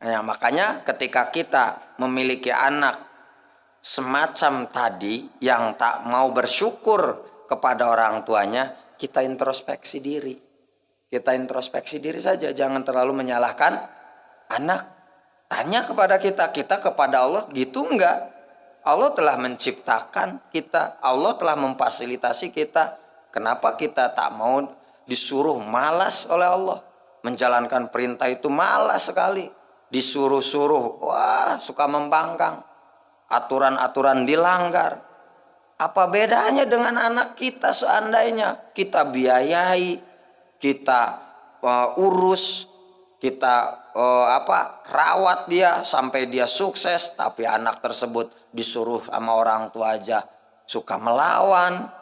Nah, makanya ketika kita memiliki anak semacam tadi yang tak mau bersyukur kepada orang tuanya, kita introspeksi diri. Kita introspeksi diri saja, jangan terlalu menyalahkan anak. Tanya kepada kita kepada Allah gitu enggak? Allah telah menciptakan kita, Allah telah memfasilitasi kita. Kenapa kita tak mau disuruh? Malas oleh Allah. Menjalankan perintah itu malas sekali. Disuruh-suruh, wah suka membangkang. Aturan-aturan dilanggar. Apa bedanya dengan anak kita seandainya kita biayai, kita urus, kita rawat dia sampai dia sukses, tapi anak tersebut disuruh sama orang tua aja suka melawan.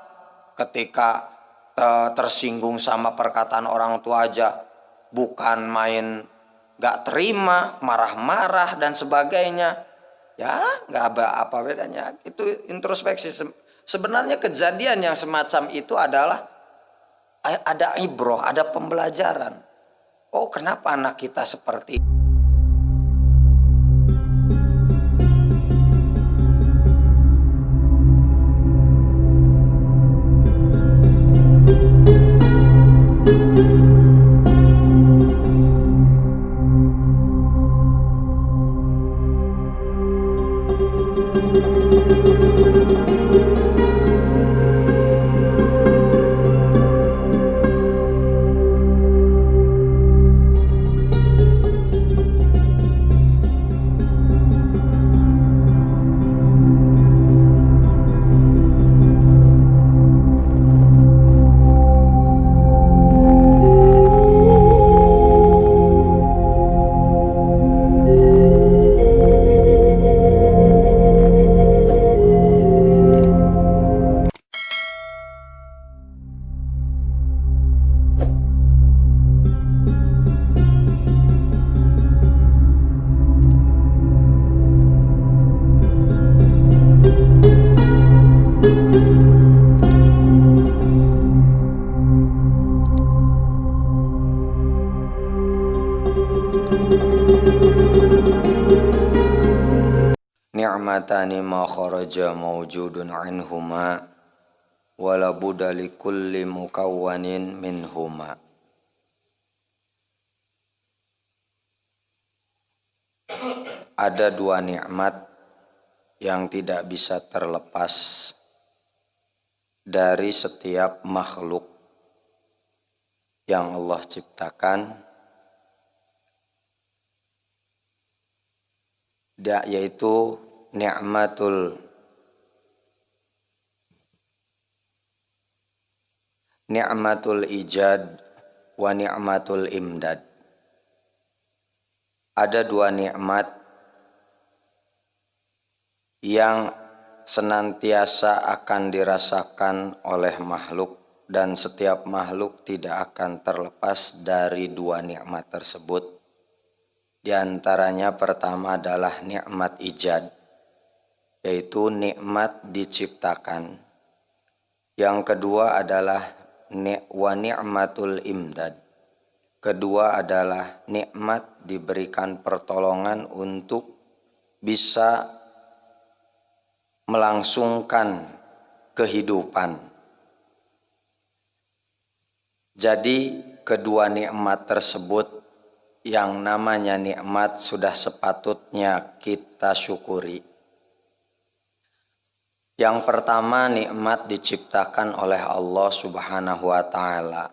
Ketika tersinggung sama perkataan orang tua aja bukan main gak terima, marah-marah dan sebagainya. Ya gak apa bedanya. Itu introspeksi. Sebenarnya kejadian yang semacam itu adalah ada ibroh, ada pembelajaran. Oh, kenapa anak kita seperti ini? Ni'matani ma kharaja mawjudun anhuma wala budda li kulli mukawwanin minhuma. Ada dua nikmat yang tidak bisa terlepas dari setiap makhluk yang Allah ciptakan, yaitu ni'matul ijad wa ni'matul imdad. Ada dua nikmat yang senantiasa akan dirasakan oleh makhluk, dan setiap makhluk tidak akan terlepas dari dua nikmat tersebut. Di antaranya pertama adalah nikmat ijad, yaitu nikmat diciptakan. Yang kedua adalah wa ni'matul imdad. Kedua adalah nikmat diberikan pertolongan untuk bisa melangsungkan kehidupan. Jadi kedua nikmat tersebut yang namanya nikmat sudah sepatutnya kita syukuri. Yang pertama, nikmat diciptakan oleh Allah Subhanahu wa taala.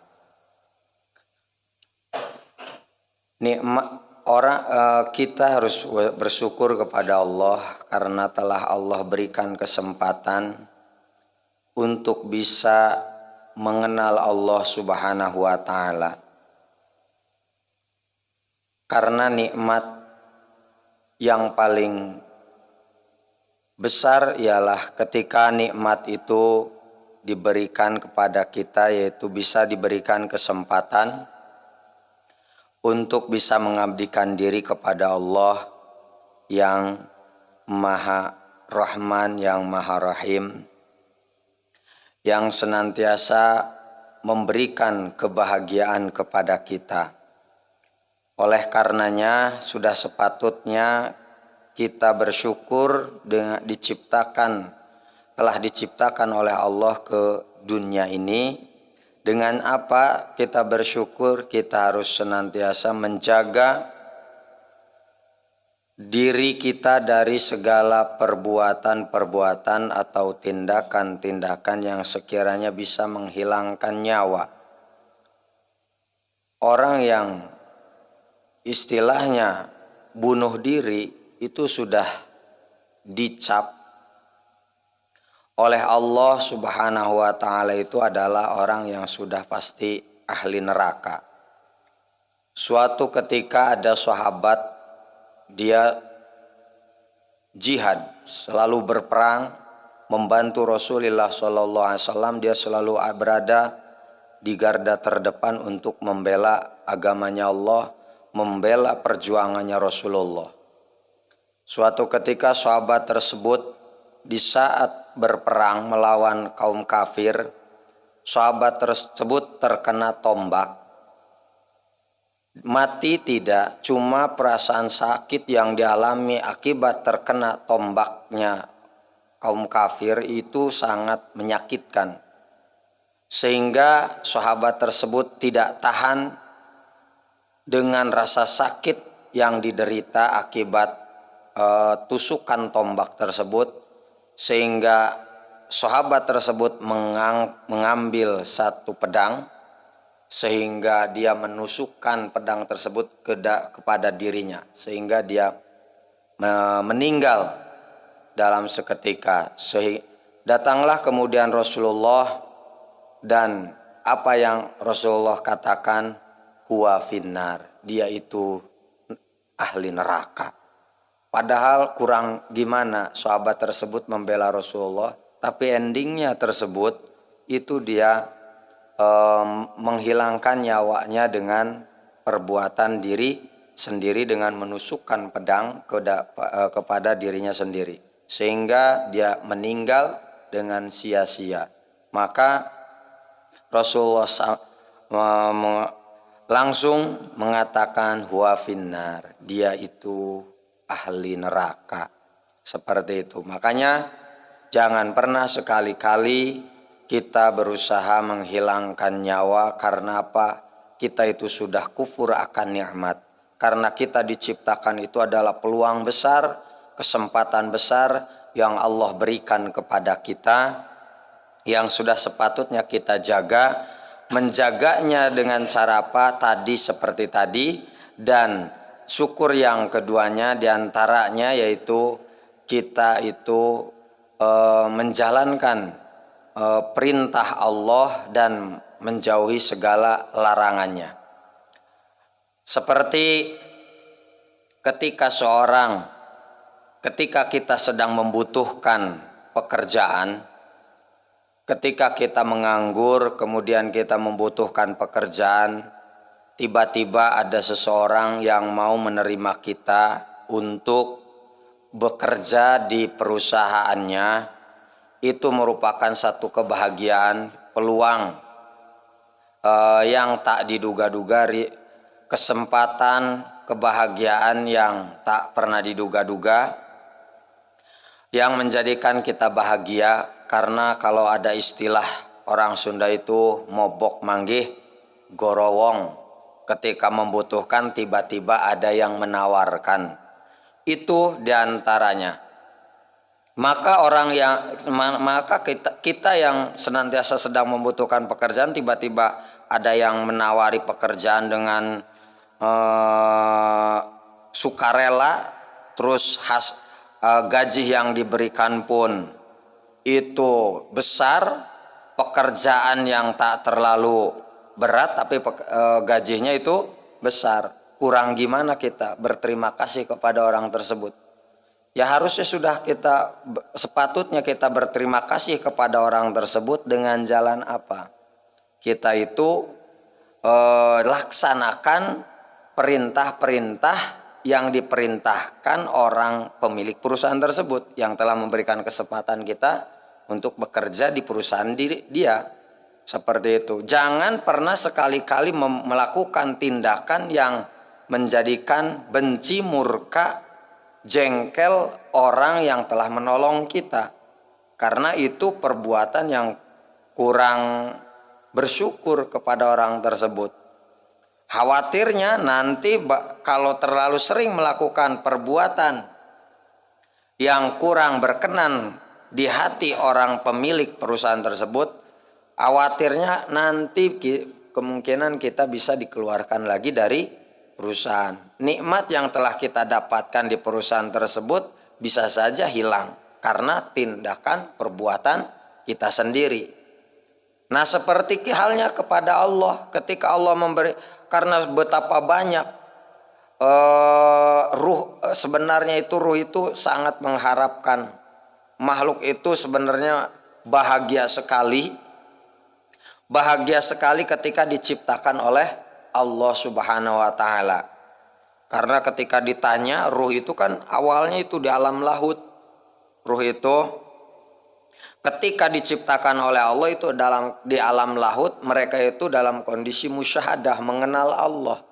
Kita harus bersyukur kepada Allah karena telah Allah berikan kesempatan untuk bisa mengenal Allah Subhanahu wa taala. Karena nikmat yang paling besar ialah ketika nikmat itu diberikan kepada kita, yaitu bisa diberikan kesempatan untuk bisa mengabdikan diri kepada Allah yang Maha Rahman, yang Maha Rahim, yang senantiasa memberikan kebahagiaan kepada kita. Oleh karenanya sudah sepatutnya kita bersyukur dengan telah diciptakan oleh Allah ke dunia ini. Dengan apa kita bersyukur? Kita harus senantiasa menjaga diri kita dari segala perbuatan-perbuatan atau tindakan-tindakan yang sekiranya bisa menghilangkan nyawa. Orang yang istilahnya bunuh diri itu sudah dicap oleh Allah Subhanahu wa ta'ala itu adalah orang yang sudah pasti ahli neraka. Suatu ketika ada sahabat, dia jihad, selalu berperang, membantu Rasulullah SAW. Dia selalu berada di garda terdepan untuk membela agamanya Allah, membela perjuangannya Rasulullah. Suatu ketika sahabat tersebut di saat berperang melawan kaum kafir, sahabat tersebut terkena tombak. Mati tidak, cuma perasaan sakit yang dialami akibat terkena tombaknya kaum kafir itu sangat menyakitkan. Sehingga sahabat tersebut tidak tahan dengan rasa sakit yang diderita akibat tusukan tombak tersebut, sehingga sahabat tersebut mengambil satu pedang, sehingga dia menusukkan pedang tersebut kepada dirinya, sehingga dia meninggal dalam seketika. Datanglah kemudian Rasulullah, dan apa yang Rasulullah katakan, huwa finnar, dia itu ahli neraka. Padahal kurang gimana sahabat tersebut membela Rasulullah, tapi endingnya tersebut itu dia menghilangkan nyawanya dengan perbuatan diri sendiri, dengan menusukkan pedang kepada dirinya sendiri, sehingga dia meninggal dengan sia-sia. Maka Rasulullah langsung mengatakan huwa finnar, dia itu ahli neraka. Seperti itu. Makanya jangan pernah sekali-kali kita berusaha menghilangkan nyawa. Karena apa? Kita itu sudah kufur akan nikmat. Karena kita diciptakan itu adalah peluang besar, kesempatan besar yang Allah berikan kepada kita, yang sudah sepatutnya kita jaga. Menjaganya dengan cara apa? Tadi seperti tadi. Dan syukur yang keduanya diantaranya yaitu kita itu menjalankan perintah Allah dan menjauhi segala larangannya. Seperti ketika kita sedang membutuhkan pekerjaan, ketika kita menganggur kemudian kita membutuhkan pekerjaan, tiba-tiba ada seseorang yang mau menerima kita untuk bekerja di perusahaannya, itu merupakan satu kebahagiaan, peluang yang tak diduga-duga, kesempatan, kebahagiaan yang tak pernah diduga-duga, yang menjadikan kita bahagia. Karena kalau ada istilah orang Sunda itu mobok manggih gorowong, ketika membutuhkan tiba-tiba ada yang menawarkan, itu diantaranya. Maka kita yang senantiasa sedang membutuhkan pekerjaan, tiba-tiba ada yang menawari pekerjaan dengan sukarela, terus gaji yang diberikan pun itu besar, pekerjaan yang tak terlalu berat tapi gajinya itu besar. Kurang gimana kita berterima kasih kepada orang tersebut? Ya harusnya sepatutnya kita berterima kasih kepada orang tersebut dengan jalan apa? Kita itu laksanakan perintah-perintah yang diperintahkan orang pemilik perusahaan tersebut, yang telah memberikan kesempatan kita untuk bekerja di perusahaan dia. Seperti itu. Jangan pernah sekali-kali melakukan tindakan yang menjadikan benci, murka, jengkel orang yang telah menolong kita. Karena itu perbuatan yang kurang bersyukur kepada orang tersebut. Khawatirnya nanti kalau terlalu sering melakukan perbuatan yang kurang berkenan di hati orang pemilik perusahaan tersebut, khawatirnya nanti kemungkinan kita bisa dikeluarkan lagi dari perusahaan. Nikmat yang telah kita dapatkan di perusahaan tersebut bisa saja hilang karena tindakan perbuatan kita sendiri. Nah, seperti halnya kepada Allah, ketika Allah memberi, karena betapa banyak sebenarnya itu ruh itu sangat mengharapkan, makhluk itu sebenarnya bahagia sekali ketika diciptakan oleh Allah Subhanahu wa taala. Karena ketika ditanya, ruh itu kan awalnya itu di alam lahut. Ruh itu ketika diciptakan oleh Allah itu di alam lahut, mereka itu dalam kondisi musyahadah, mengenal Allah.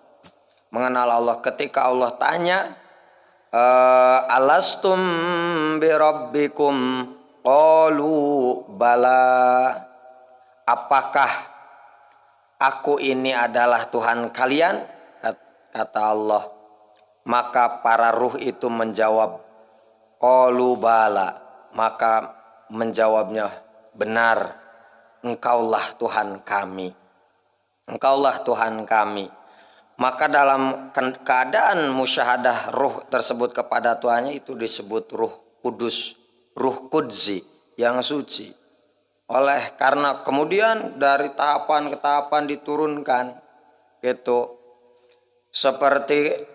Ketika Allah tanya, alastum birabbikum qalu bala, apakah aku ini adalah Tuhan kalian? Kata Allah. Maka para ruh itu menjawab, qalu bala, maka menjawabnya, benar, engkaulah Tuhan kami. Maka dalam keadaan musyahadah ruh tersebut kepada Tuhannya itu disebut ruh kudus, ruh kudzi, yang suci. Karena kemudian dari tahapan ke tahapan diturunkan gitu, seperti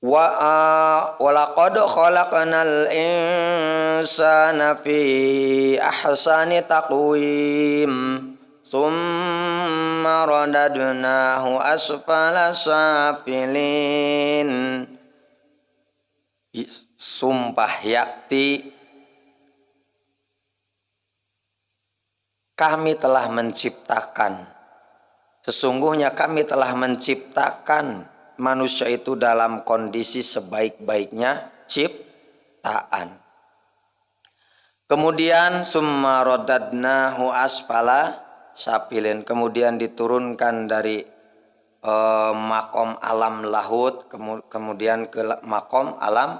walaqad khalaqnal insana fi ahsani taqwim tsumma radadnahu asfala safilin. Sumpah yakti, sesungguhnya kami telah menciptakan manusia itu dalam kondisi sebaik-baiknya ciptaan. Kemudian summa radadnahu asfala safilin, kemudian diturunkan dari makom alam lahut kemudian ke makom alam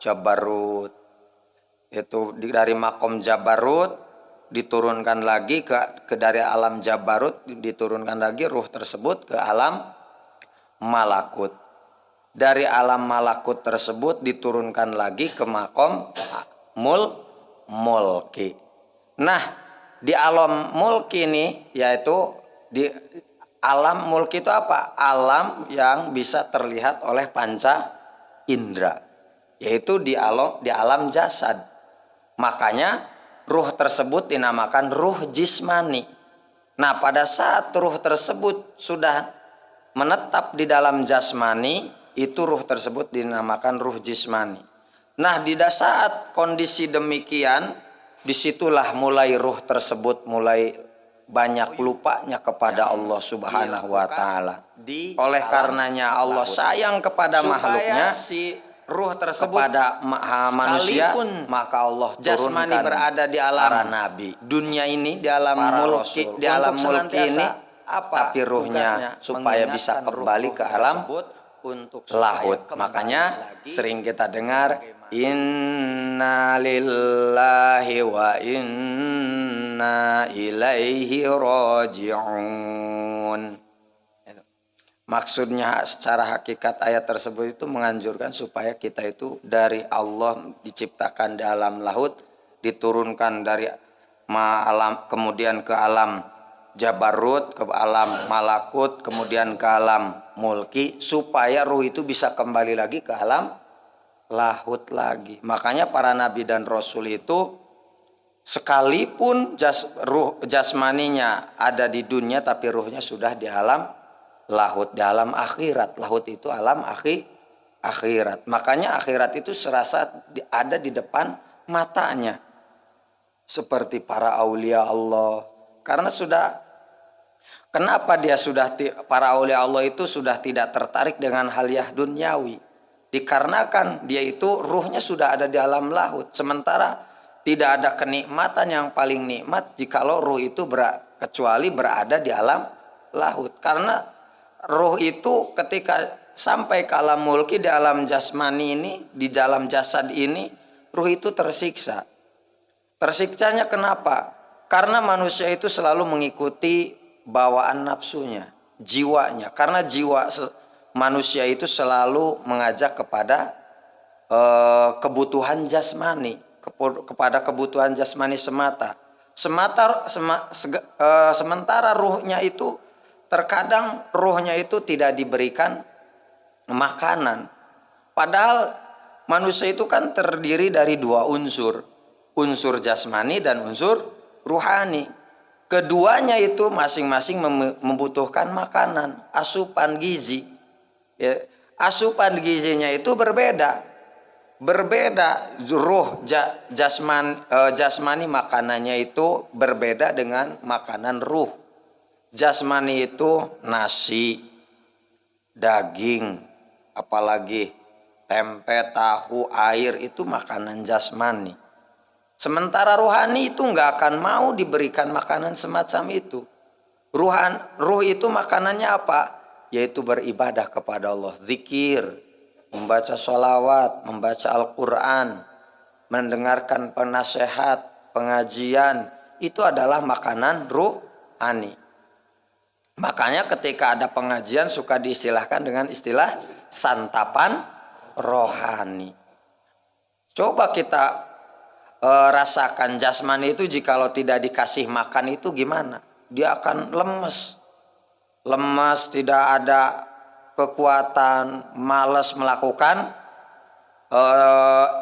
jabarut. Itu dari makom jabarut diturunkan lagi ke dari alam jabarut, diturunkan lagi ruh tersebut ke alam malakut. Dari alam malakut tersebut diturunkan lagi ke makom mulki. Nah, di alam mulki ini, yaitu di alam mulki itu apa? Alam yang bisa terlihat oleh panca indera, yaitu di alam jasad. Makanya ruh tersebut dinamakan ruh jismani. Nah, pada saat ruh tersebut sudah menetap di dalam jasmani, itu ruh tersebut dinamakan ruh jismani. Nah, di saat kondisi demikian, disitulah mulai ruh tersebut mulai banyak lupanya kepada Allah Subhanahu wa taala. Oleh karenanya Allah sayang kepada makhluknya, si ruh tersebut kepada manusia, maka Allah jasmani berada di alam para nabi. Dunia ini di alam mulki, di alam mulki ini, tapi ruhnya supaya bisa kembali ke alam untuk lahut. Makanya sering kita dengar, inna lillahi wa inna ilaihi raji'un. Maksudnya secara hakikat ayat tersebut itu menganjurkan supaya kita itu dari Allah diciptakan di alam lahut, diturunkan dari alam, kemudian ke alam jabarut, ke alam malakut, kemudian ke alam mulki, supaya ruh itu bisa kembali lagi ke alam lahut lagi. Makanya para nabi dan rasul itu sekalipun ruh jasmaninya ada di dunia, tapi ruhnya sudah di alam lahut, di alam akhirat. Lahut itu alam akhirat. Makanya akhirat itu serasa ada di depan matanya, seperti para aulia Allah. Karena sudah Kenapa para aulia Allah itu sudah tidak tertarik dengan hal yang duniawi? Dikarenakan dia itu ruhnya sudah ada di alam lahut. Sementara tidak ada kenikmatan yang paling nikmat jikalau ruh itu kecuali berada di alam lahut. Karena ruh itu ketika sampai ke alam mulki, di alam jasmani ini, di dalam jasad ini, ruh itu tersiksa. Tersiksanya kenapa? Karena manusia itu selalu mengikuti bawaan nafsunya, jiwanya. Karena jiwa manusia itu selalu mengajak kepada kebutuhan jasmani, kepada kebutuhan jasmani semata. Sementara ruhnya itu terkadang ruhnya itu tidak diberikan makanan. Padahal manusia itu kan terdiri dari dua unsur, unsur jasmani dan unsur ruhani. Keduanya itu masing-masing membutuhkan makanan, asupan gizi. Ya, asupan gizinya itu berbeda. Ruh jasmani makanannya itu berbeda dengan makanan ruh. Jasmani itu nasi, daging, apalagi tempe, tahu, air, itu makanan jasmani. Sementara ruhani itu nggak akan mau diberikan makanan semacam itu. Ruh itu makanannya apa? Yaitu beribadah kepada Allah, zikir, membaca sholawat, membaca Al-Quran, mendengarkan penasehat, pengajian. Itu adalah makanan ruhani. Makanya ketika ada pengajian suka diistilahkan dengan istilah santapan rohani. Coba kita rasakan jasmani itu jikalau tidak dikasih makan itu gimana? Dia akan lemes, tidak ada kekuatan, malas melakukan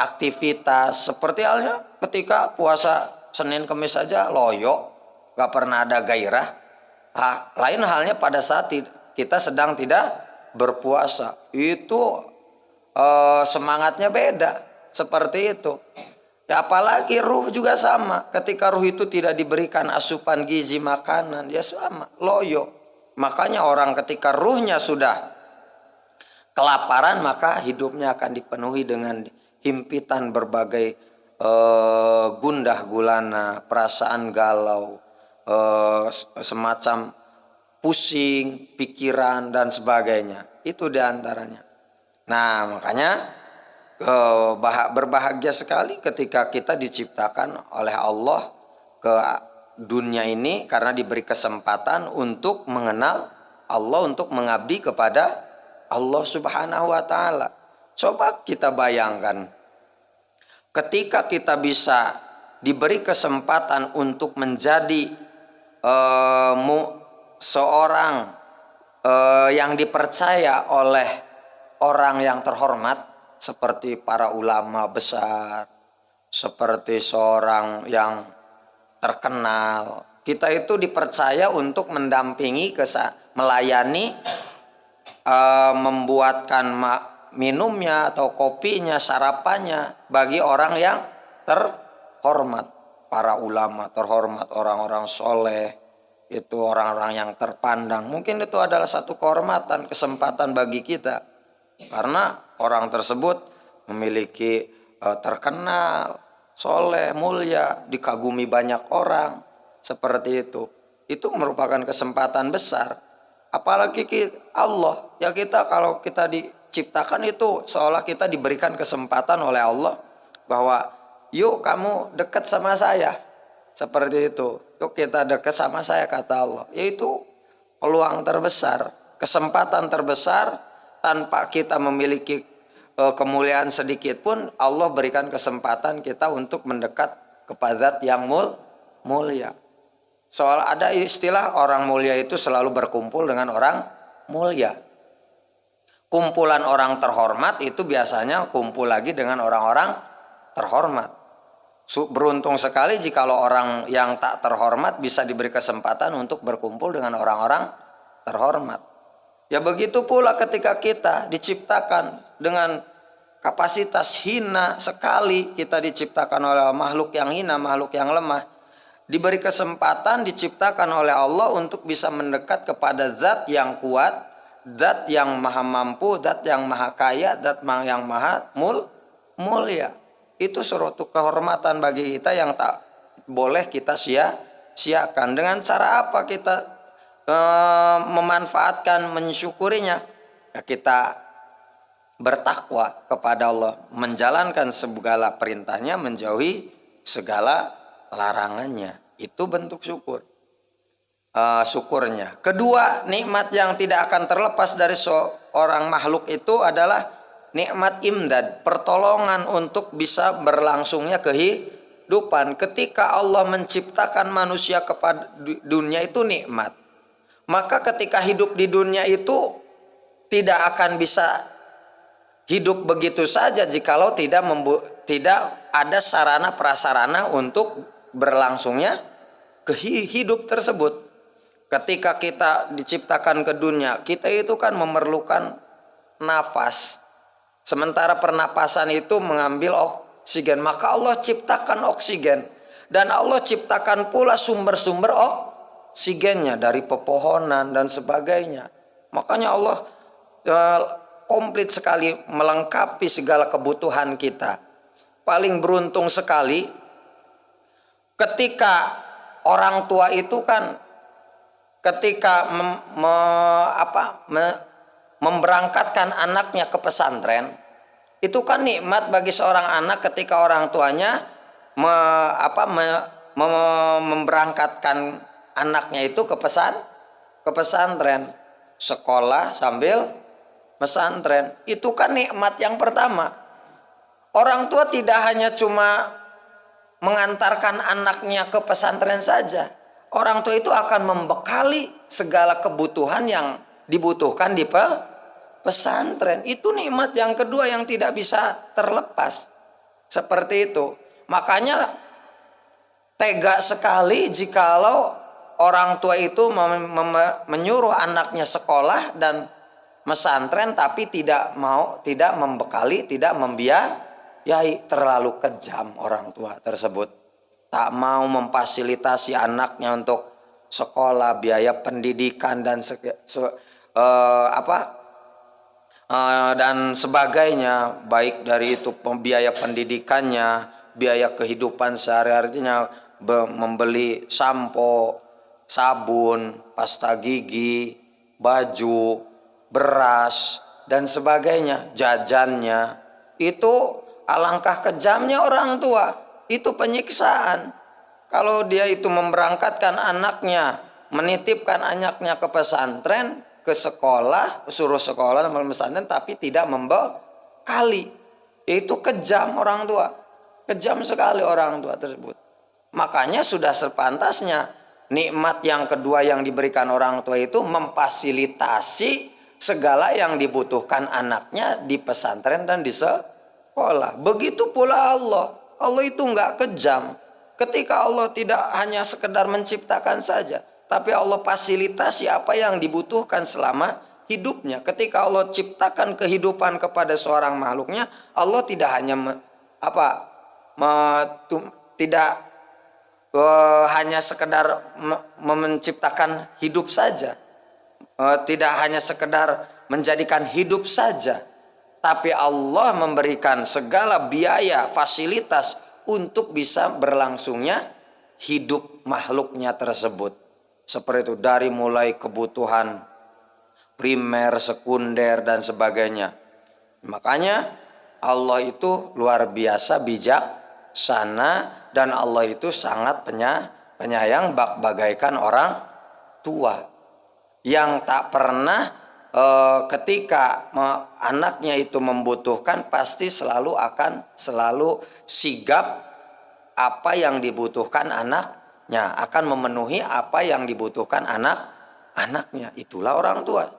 aktivitas. Seperti halnya ketika puasa Senin Kemis saja loyo, gak pernah ada gairah. Lain halnya pada saat kita sedang tidak berpuasa, itu semangatnya beda. Seperti itu. Ya, apalagi ruh juga sama. Ketika ruh itu tidak diberikan asupan gizi makanan, ya sama, loyo. Makanya orang ketika ruhnya sudah kelaparan, maka hidupnya akan dipenuhi dengan himpitan berbagai gundah gulana, perasaan galau, semacam pusing, pikiran dan sebagainya. Itu diantaranya. Nah, makanya berbahagia sekali ketika kita diciptakan oleh Allah ke dunia ini karena diberi kesempatan untuk mengenal Allah, untuk mengabdi kepada Allah Subhanahu wa Ta'ala. Coba kita bayangkan, ketika kita bisa diberi kesempatan untuk menjadi seorang yang dipercaya oleh orang yang terhormat, seperti para ulama besar, seperti seorang yang terkenal. Kita itu dipercaya untuk mendampingi, melayani, membuatkan minumnya atau kopinya, sarapannya bagi orang yang terhormat. Para ulama terhormat, orang-orang soleh, itu orang-orang yang terpandang. Mungkin itu adalah satu kehormatan, kesempatan bagi kita. Karena orang tersebut memiliki terkenal, soleh, mulia, dikagumi banyak orang. Seperti itu. Itu merupakan kesempatan besar. Apalagi Allah. Ya kita kalau kita diciptakan itu seolah kita diberikan kesempatan oleh Allah. Bahwa yuk kamu dekat sama saya. Seperti itu. Yuk kita dekat sama saya, kata Allah. Yaitu peluang terbesar. Kesempatan terbesar. Tanpa kita memiliki kemuliaan sedikit pun, Allah berikan kesempatan kita untuk mendekat kepada Zat yang mulia. Soal ada istilah orang mulia itu selalu berkumpul dengan orang mulia. Kumpulan orang terhormat itu biasanya kumpul lagi dengan orang-orang terhormat. Beruntung sekali jikalau orang yang tak terhormat bisa diberi kesempatan untuk berkumpul dengan orang-orang terhormat. Ya begitu pula ketika kita diciptakan dengan kapasitas hina sekali, kita diciptakan oleh makhluk yang hina, makhluk yang lemah. diberi kesempatan, diciptakan oleh Allah untuk bisa mendekat kepada zat yang kuat, zat yang maha mampu, zat yang maha kaya, zat yang maha mulia. Itu suatu kehormatan bagi kita yang tak boleh kita sia-siakan. Dengan cara apa kita memanfaatkan, mensyukurinya? Ya, kita bertakwa kepada Allah, menjalankan segala perintahnya, menjauhi segala larangannya. Itu bentuk syukurnya. Kedua, nikmat yang tidak akan terlepas dari seorang makhluk itu adalah nikmat imdad, pertolongan untuk bisa berlangsungnya kehidupan. Ketika Allah menciptakan manusia kepada dunia itu nikmat, maka ketika hidup di dunia itu tidak akan bisa hidup begitu saja jikalau tidak ada sarana prasarana untuk berlangsungnya hidup tersebut. Ketika kita diciptakan ke dunia, kita itu kan memerlukan nafas. Sementara pernapasan itu mengambil oksigen, maka Allah ciptakan oksigen. Dan Allah ciptakan pula sumber-sumber oksigennya dari pepohonan dan sebagainya. Makanya Allah komplit sekali melengkapi segala kebutuhan kita. Paling beruntung sekali ketika orang tua itu kan ketika memberangkatkan anaknya ke pesantren, itu kan nikmat bagi seorang anak ketika orang tuanya memberangkatkan anaknya itu ke pesantren, sekolah sambil pesantren. Itu kan nikmat yang pertama. Orang tua tidak hanya cuma mengantarkan anaknya ke pesantren saja. Orang tua itu akan membekali segala kebutuhan yang dibutuhkan di pesantren. Itu nikmat yang kedua yang tidak bisa terlepas. Seperti itu. Makanya tega sekali jikalau orang tua itu menyuruh anaknya sekolah dan pesantren tapi tidak membekali, tidak membiayai. Terlalu kejam orang tua tersebut. Tak mau memfasilitasi anaknya untuk sekolah, biaya pendidikan dan dan sebagainya, baik dari itu biaya pendidikannya, biaya kehidupan sehari-harinya, membeli sampo, sabun, pasta gigi, baju, beras dan sebagainya, jajannya. Itu alangkah kejamnya orang tua. Itu penyiksaan. Kalau dia itu memberangkatkan anaknya, menitipkan anaknya ke pesantren, ke sekolah, suruh sekolah sama pesantren tapi tidak membekali, itu kejam orang tua. Kejam sekali orang tua tersebut. Makanya sudah sepantasnya nikmat yang kedua yang diberikan orang tua itu memfasilitasi segala yang dibutuhkan anaknya di pesantren dan di sekolah. Begitu pula Allah. Allah itu enggak kejam. Ketika Allah tidak hanya sekedar menciptakan saja, tapi Allah fasilitasi apa yang dibutuhkan selama hidupnya. Ketika Allah ciptakan kehidupan kepada seorang makhluknya, Allah tidak hanya hanya sekedar menciptakan hidup saja, tidak hanya sekedar menjadikan hidup saja, tapi Allah memberikan segala biaya, fasilitas untuk bisa berlangsungnya hidup makhluknya tersebut. Seperti itu, dari mulai kebutuhan primer, sekunder dan sebagainya. Makanya Allah itu luar biasa bijaksana dan Allah itu sangat penyayang bagaikan orang tua yang tak pernah ketika anaknya itu membutuhkan pasti selalu sigap apa yang dibutuhkan anaknya, akan memenuhi apa yang dibutuhkan anaknya. Itulah orang tua.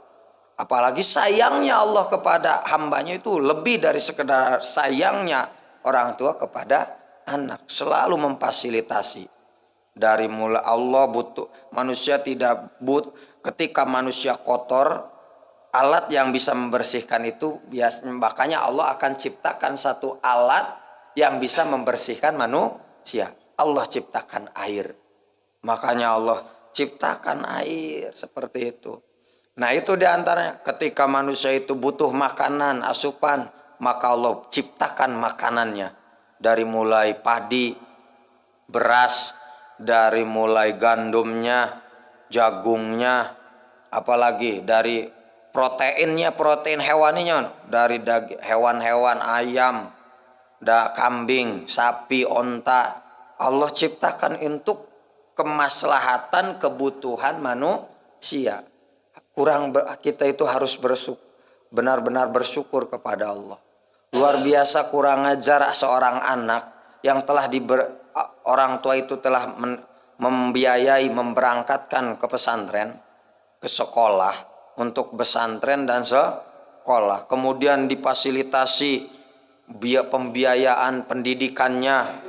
Apalagi sayangnya Allah kepada hambanya itu lebih dari sekedar sayangnya orang tua kepada anak. Selalu memfasilitasi. Dari mulai Allah butuh, manusia tidak ketika manusia kotor, alat yang bisa membersihkan itu biasanya, makanya Allah akan ciptakan satu alat yang bisa membersihkan manusia. Allah ciptakan air. Makanya Allah ciptakan air seperti itu. Nah itu diantaranya ketika manusia itu butuh makanan, asupan, maka Allah ciptakan makanannya. Dari mulai padi, beras, dari mulai gandumnya, jagungnya, apalagi dari proteinnya, protein hewaninya, dari hewan-hewan ayam, kambing, sapi, onta. Allah ciptakan untuk kemaslahatan kebutuhan manusia. Kita itu harus benar-benar bersyukur kepada Allah. Luar biasa kurang ajar seorang anak yang telah orang tua itu telah membiayai, memberangkatkan ke pesantren, ke sekolah, untuk pesantren dan sekolah. Kemudian difasilitasi pembiayaan pendidikannya,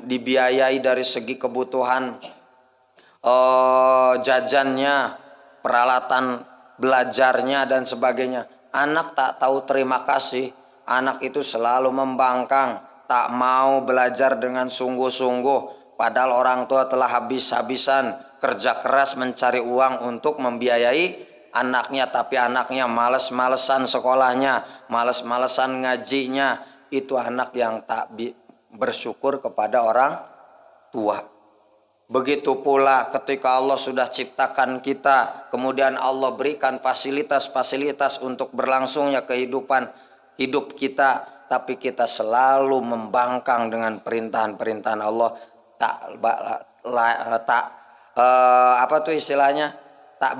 dibiayai dari segi kebutuhan jajannya, peralatan belajarnya dan sebagainya. Anak tak tahu terima kasih. Anak itu selalu membangkang, tak mau belajar dengan sungguh-sungguh, padahal orang tua telah habis-habisan kerja keras mencari uang untuk membiayai anaknya, tapi anaknya males-malesan sekolahnya, males-malesan ngajinya. Itu anak yang tak bersyukur kepada orang tua. Begitu pula ketika Allah sudah ciptakan kita, kemudian Allah berikan fasilitas-fasilitas untuk berlangsungnya kehidupan hidup kita, tapi kita selalu membangkang dengan perintahan-perintahan Allah, tak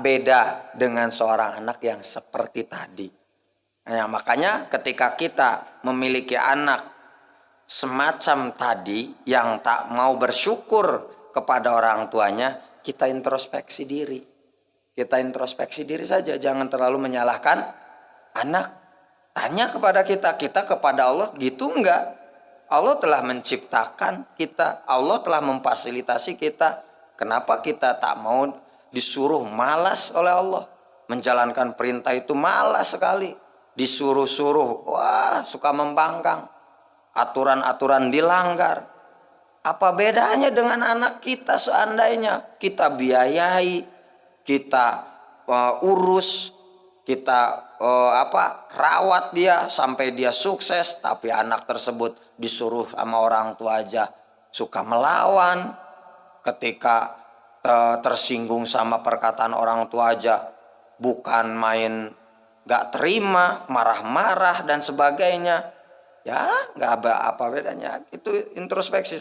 beda dengan seorang anak yang seperti tadi. Nah, makanya ketika kita memiliki anak semacam tadi yang tak mau bersyukur kepada orang tuanya, kita introspeksi diri. Kita introspeksi diri saja, jangan terlalu menyalahkan anak. Tanya kepada kita kepada Allah gitu enggak? Allah telah menciptakan kita, Allah telah memfasilitasi kita. Kenapa kita tak mau disuruh? Malas oleh Allah. Menjalankan perintah itu malas sekali. Disuruh-suruh, wah suka membangkang. Aturan-aturan dilanggar. Apa bedanya dengan anak kita seandainya kita biayai, kita urus, kita rawat dia sampai dia sukses, tapi anak tersebut disuruh sama orang tua aja suka melawan. Ketika tersinggung sama perkataan orang tua aja bukan main gak terima, marah-marah dan sebagainya. Ya gak apa bedanya. Itu introspeksi.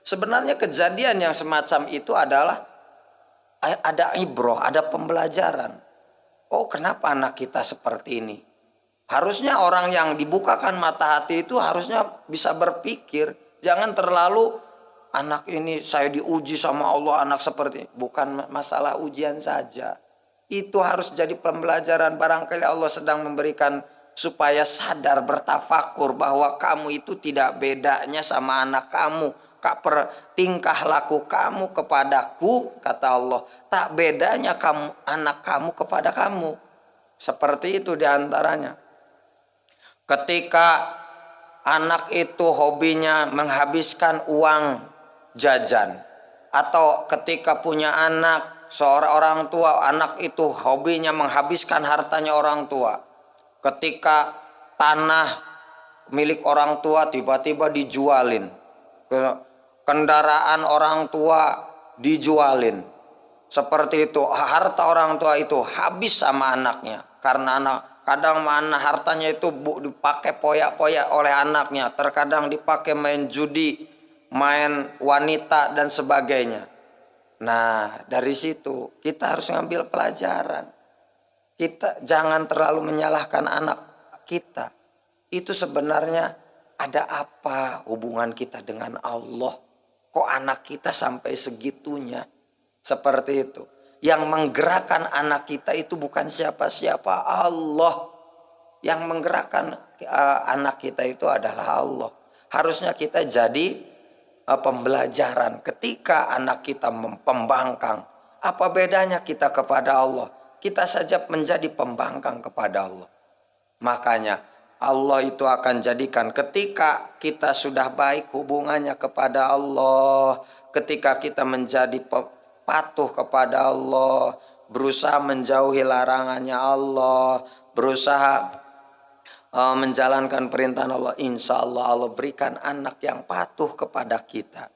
Sebenarnya kejadian yang semacam itu adalah ada ibroh, ada pembelajaran. Oh, kenapa anak kita seperti ini? Harusnya orang yang dibukakan mata hati itu harusnya bisa berpikir. Jangan terlalu anak ini saya diuji sama Allah, anak seperti ini. Bukan masalah ujian saja. Itu harus jadi pembelajaran. Barangkali Allah sedang memberikan supaya sadar, bertafakur bahwa kamu itu tidak bedanya sama anak kamu. Tingkah laku kamu kepadaku, kata Allah, tak bedanya anak kamu kepada kamu. Seperti itu diantaranya. Ketika anak itu hobinya menghabiskan uang jajan, atau ketika punya anak, seorang orang tua, anak itu hobinya menghabiskan hartanya orang tua. Ketika tanah milik orang tua tiba-tiba dijualin, kendaraan orang tua dijualin, seperti itu, harta orang tua itu habis sama anaknya. Karena kadang mana hartanya itu dipakai poyak-poyak oleh anaknya, terkadang dipakai main judi, main wanita dan sebagainya. Nah dari situ kita harus ngambil pelajaran. Kita jangan terlalu menyalahkan anak kita. Itu sebenarnya ada apa hubungan kita dengan Allah? Kok anak kita sampai segitunya? Seperti itu. Yang menggerakkan anak kita itu bukan siapa-siapa, Allah. Yang menggerakkan anak kita itu adalah Allah. Harusnya kita jadi pembelajaran ketika anak kita pembangkang. Apa bedanya kita kepada Allah? Kita saja menjadi pembangkang kepada Allah. Makanya Allah itu akan jadikan ketika kita sudah baik hubungannya kepada Allah, ketika kita menjadi patuh kepada Allah, berusaha menjauhi larangannya Allah, berusaha menjalankan perintah Allah, insya Allah Allah berikan anak yang patuh kepada kita.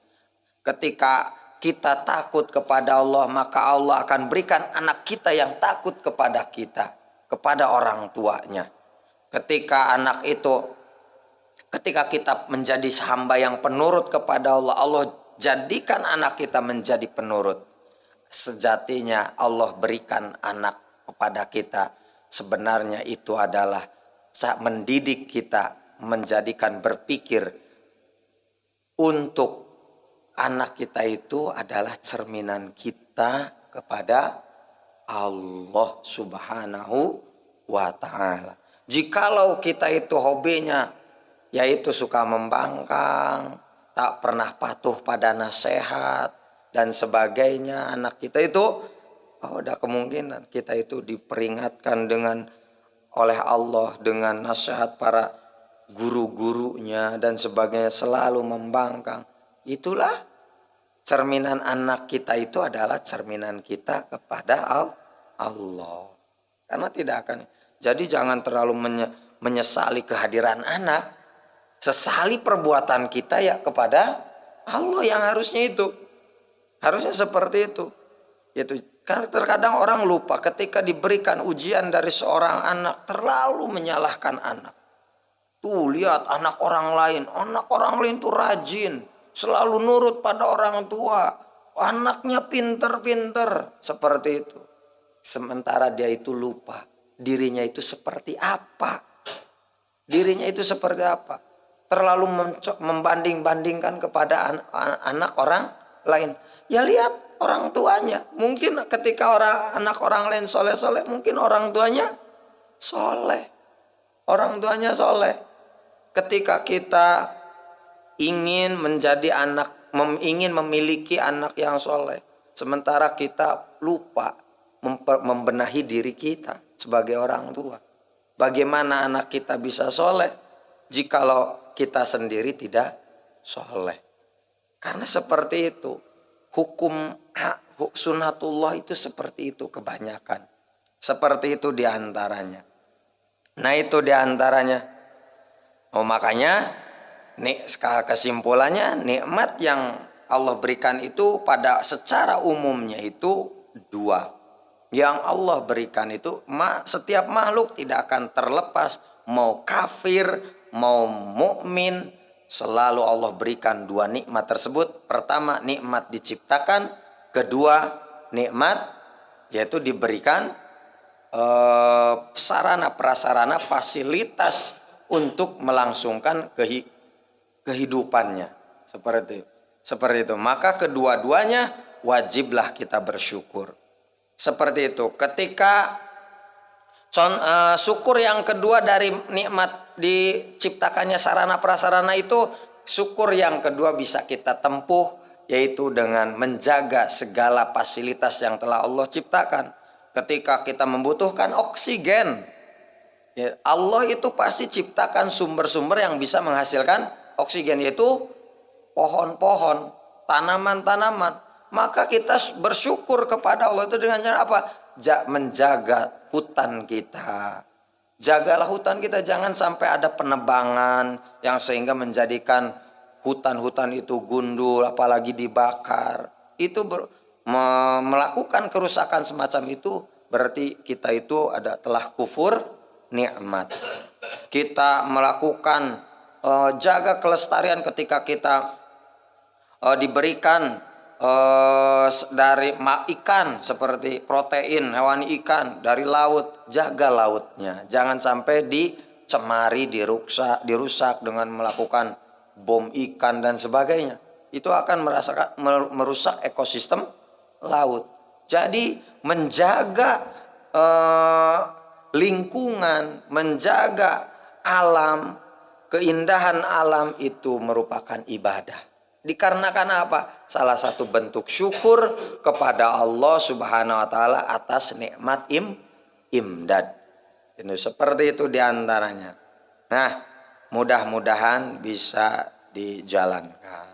Ketika kita takut kepada Allah, maka Allah akan berikan anak kita yang takut kepada kita, kepada orang tuanya. Ketika kita menjadi hamba yang penurut kepada Allah, Allah jadikan anak kita menjadi penurut. Sejatinya Allah berikan anak kepada kita, sebenarnya itu adalah mendidik kita, menjadikan berpikir untuk anak kita itu adalah cerminan kita kepada Allah Subhanahu wa ta'ala. Jikalau kita itu hobinya yaitu suka membangkang, tak pernah patuh pada nasihat dan sebagainya, anak kita itu ada kemungkinan kita itu diperingatkan oleh Allah dengan nasihat para guru-gurunya dan sebagainya, selalu membangkang. Itulah cerminan anak kita, itu adalah cerminan kita kepada Allah. Karena tidak akan. Jadi jangan terlalu menyesali kehadiran anak. Sesali perbuatan kita ya kepada Allah yang harusnya itu. Harusnya seperti itu. Karena terkadang orang lupa ketika diberikan ujian dari seorang anak, terlalu menyalahkan anak. Tuh lihat anak orang lain tuh rajin, selalu nurut pada orang tua, anaknya pinter-pinter, seperti itu. Sementara dia itu lupa dirinya itu seperti apa. Terlalu membanding-bandingkan kepada anak orang lain. Ya lihat orang tuanya. Mungkin ketika anak orang lain soleh-soleh, mungkin orang tuanya soleh. Ketika kita ingin ingin memiliki anak yang soleh, sementara kita lupa membenahi diri kita sebagai orang tua. Bagaimana anak kita bisa soleh jikalau kita sendiri tidak soleh? Karena seperti itu. Hukum sunatullah itu seperti itu kebanyakan. Seperti itu diantaranya. Nah itu diantaranya. Makanya kesimpulannya, nikmat yang Allah berikan itu pada secara umumnya itu dua. Yang Allah berikan itu setiap makhluk tidak akan terlepas, mau kafir mau mukmin, selalu Allah berikan dua nikmat tersebut. Pertama nikmat diciptakan, kedua nikmat yaitu diberikan sarana prasarana fasilitas untuk melangsungkan kehidupannya. Seperti itu. Maka kedua-duanya wajiblah kita bersyukur. Seperti itu. Ketika syukur yang kedua dari nikmat diciptakannya sarana prasarana itu, syukur yang kedua bisa kita tempuh yaitu dengan menjaga segala fasilitas yang telah Allah ciptakan. Ketika kita membutuhkan oksigen, ya Allah itu pasti ciptakan sumber-sumber yang bisa menghasilkan oksigen, yaitu pohon-pohon, tanaman-tanaman. Maka kita bersyukur kepada Allah itu dengan cara apa? Menjaga hutan kita. Jagalah hutan kita, jangan sampai ada penebangan yang sehingga menjadikan hutan-hutan itu gundul, apalagi dibakar. Itu melakukan kerusakan semacam itu, berarti kita itu telah kufur nikmat. Kita melakukan jaga kelestarian ketika kita diberikan dari ikan seperti protein hewani ikan dari laut, jaga lautnya, jangan sampai dicemari, dirusak dengan melakukan bom ikan dan sebagainya. Itu akan merusak ekosistem laut. Jadi menjaga lingkungan, menjaga alam, keindahan alam itu merupakan ibadah. Dikarenakan apa? Salah satu bentuk syukur kepada Allah Subhanahu wa taala atas nikmat imdad. Itu seperti itu diantaranya. Nah, mudah-mudahan bisa dijalankan.